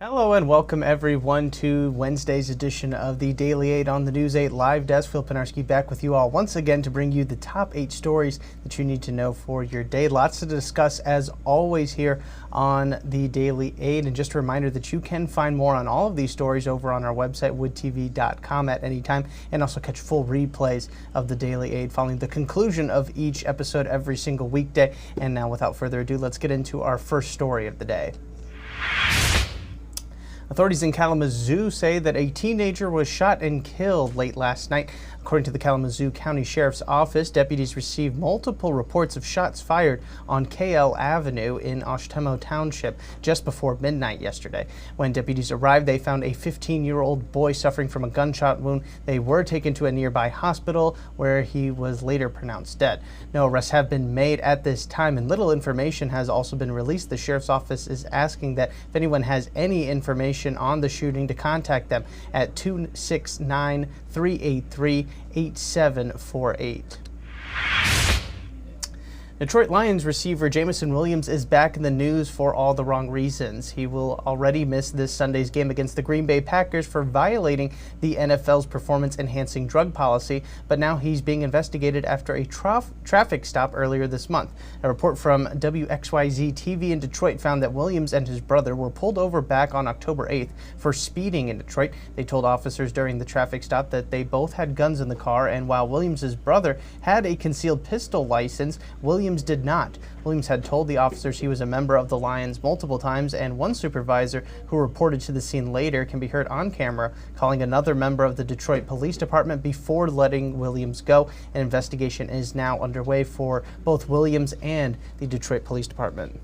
Hello and welcome everyone to Wednesday's edition of the Daily 8 on the News 8 Live Desk. Phil Pinarski back with you all once again to bring you the top 8 stories that you need to know for your day. Lots to discuss as always here on the Daily 8. And just a reminder that you can find more on all of these stories over on our website, woodtv.com at any time, and also catch full replays of the Daily 8 following the conclusion of each episode every single weekday. And now without further ado, let's get into our first story of the day. Authorities in Kalamazoo say that a teenager was shot and killed late last night. According to the Kalamazoo County Sheriff's Office, deputies received multiple reports of shots fired on KL Avenue in Oshtemo Township just before midnight yesterday. When deputies arrived, they found a 15-year-old boy suffering from a gunshot wound. They were taken to a nearby hospital where he was later pronounced dead. No arrests have been made at this time, and little information has also been released. The Sheriff's Office is asking that if anyone has any information on the shooting to contact them at 269-383-8748. Detroit Lions receiver Jameson Williams is back in the news for all the wrong reasons. He will already miss this Sunday's game against the Green Bay Packers for violating the NFL's performance-enhancing drug policy, but now he's being investigated after a traffic stop earlier this month. A report from WXYZ TV in Detroit found that Williams and his brother were pulled over back on October 8th for speeding in Detroit. They told officers during the traffic stop that they both had guns in the car, and while Williams' brother had a concealed pistol license, Williams did not. Williams had told the officers he was a member of the Lions multiple times, and one supervisor who reported to the scene later can be heard on camera calling another member of the Detroit Police Department before letting Williams go. An investigation is now underway for both Williams and the Detroit Police Department.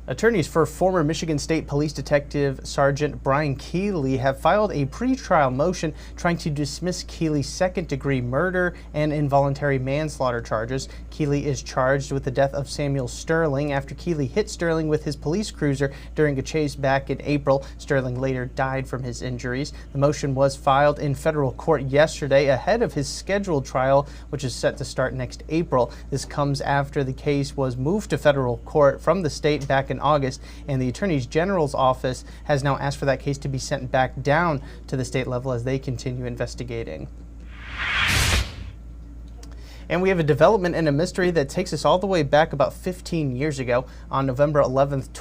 Attorneys for former Michigan State Police Detective Sergeant Brian Keeley have filed a pretrial motion trying to dismiss Keeley's second-degree murder and involuntary manslaughter charges. Keeley is charged with the death of Samuel Sterling after Keeley hit Sterling with his police cruiser during a chase back in April. Sterling later died from his injuries. The motion was filed in federal court yesterday ahead of his scheduled trial, which is set to start next April. This comes after the case was moved to federal court from the state back in August, and the Attorney General's office has now asked for that case to be sent back down to the state level as they continue investigating. And we have a development and a mystery that takes us all the way back about 15 years ago. On November 11th,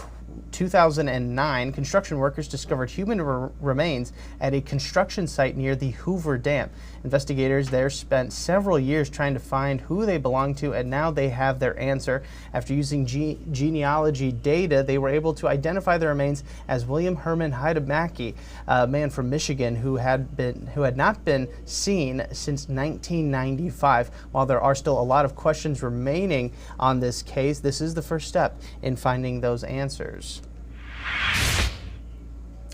2009, construction workers discovered human remains at a construction site near the Hoover Dam. Investigators there spent several years trying to find who they belonged to, and now they have their answer. After using genealogy data, they were able to identify the remains as William Herman Heidemacke, a man from Michigan who had not been seen since 1995. While there are still a lot of questions remaining on this case, this is the first step in finding those answers.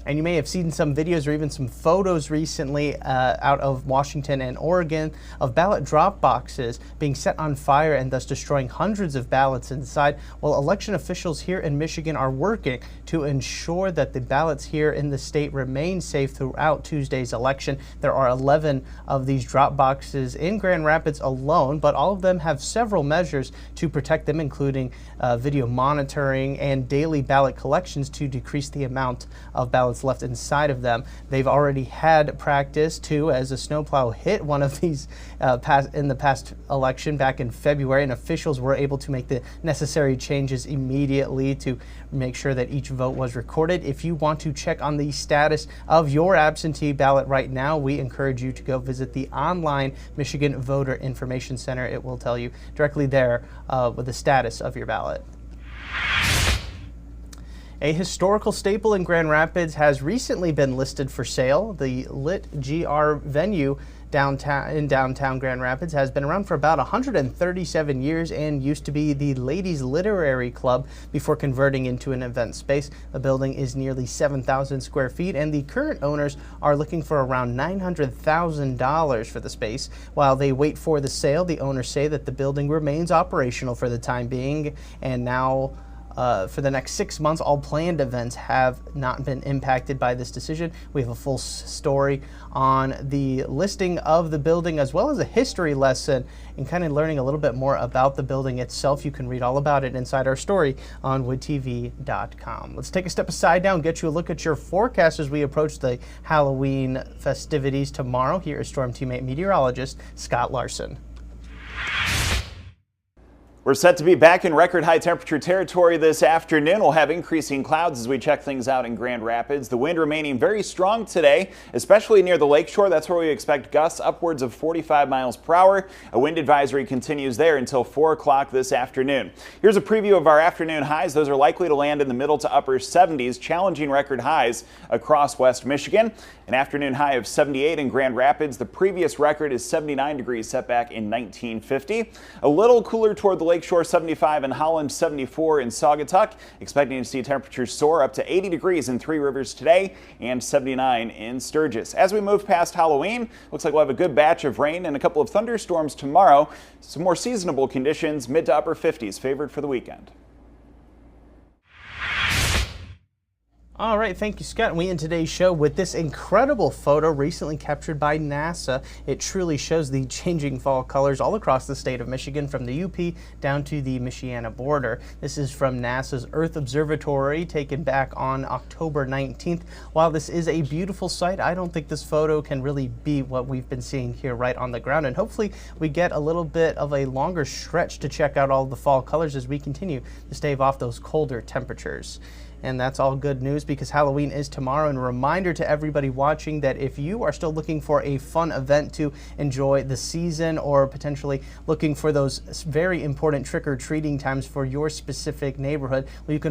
And you may have seen some videos or even some photos recently out of Washington and Oregon of ballot drop boxes being set on fire and thus destroying hundreds of ballots inside. Well, election officials here in Michigan are working to ensure that the ballots here in the state remain safe throughout Tuesday's election. There are 11 of these drop boxes in Grand Rapids alone, but all of them have several measures to protect them, including video monitoring and daily ballot collections to decrease the amount of ballots left inside of them. They've already had practice too, as a snowplow hit one of these in the past election back in February, and officials were able to make the necessary changes immediately to make sure that each vote was recorded. If you want to check on the status of your absentee ballot right now, we encourage you to go visit the online Michigan Voter Information Center. It will tell you directly there with the status of your ballot. A historical staple in Grand Rapids has recently been listed for sale. The Litgr Venue in downtown Grand Rapids has been around for about 137 years and used to be the Ladies Literary Club before converting into an event space. The building is nearly 7,000 square feet, and the current owners are looking for around $900,000 for the space. While they wait for the sale, the owners say that the building remains operational for the time being, and now for the next 6 months. All planned events have not been impacted by this decision. We have a full story on the listing of the building, as well as a history lesson and kind of learning a little bit more about the building itself. You can read all about it inside our story on woodtv.com. Let's take a step aside now and get you a look at your forecast as we approach the Halloween festivities tomorrow. Here is Storm Teammate meteorologist Scott Larson. We're set to be back in record high temperature territory this afternoon. We'll have increasing clouds as we check things out in Grand Rapids. The wind remaining very strong today, especially near the lakeshore. That's where we expect gusts upwards of 45 miles per hour. A wind advisory continues there until 4 o'clock this afternoon. Here's a preview of our afternoon highs. Those are likely to land in the middle to upper 70s, challenging record highs across West Michigan. An afternoon high of 78 in Grand Rapids. The previous record is 79 degrees set back in 1950. A little cooler toward the Lakeshore, 75 in Holland, 74 in Saugatuck. Expecting to see temperatures soar up to 80 degrees in Three Rivers today and 79 in Sturgis. As we move past Halloween, looks like we'll have a good batch of rain and a couple of thunderstorms tomorrow. Some more seasonable conditions, mid to upper 50s favored for the weekend. All right, thank you, Scott. We end today's show with this incredible photo recently captured by NASA. It truly shows the changing fall colors all across the state of Michigan, from the UP down to the Michiana border. This is from NASA's Earth Observatory, taken back on October 19th. While this is a beautiful sight, I don't think this photo can really be what we've been seeing here right on the ground. And hopefully we get a little bit of a longer stretch to check out all the fall colors as we continue to stave off those colder temperatures. And that's all good news, because Halloween is tomorrow. And a reminder to everybody watching that if you are still looking for a fun event to enjoy the season, or potentially looking for those very important trick-or-treating times for your specific neighborhood, well, you can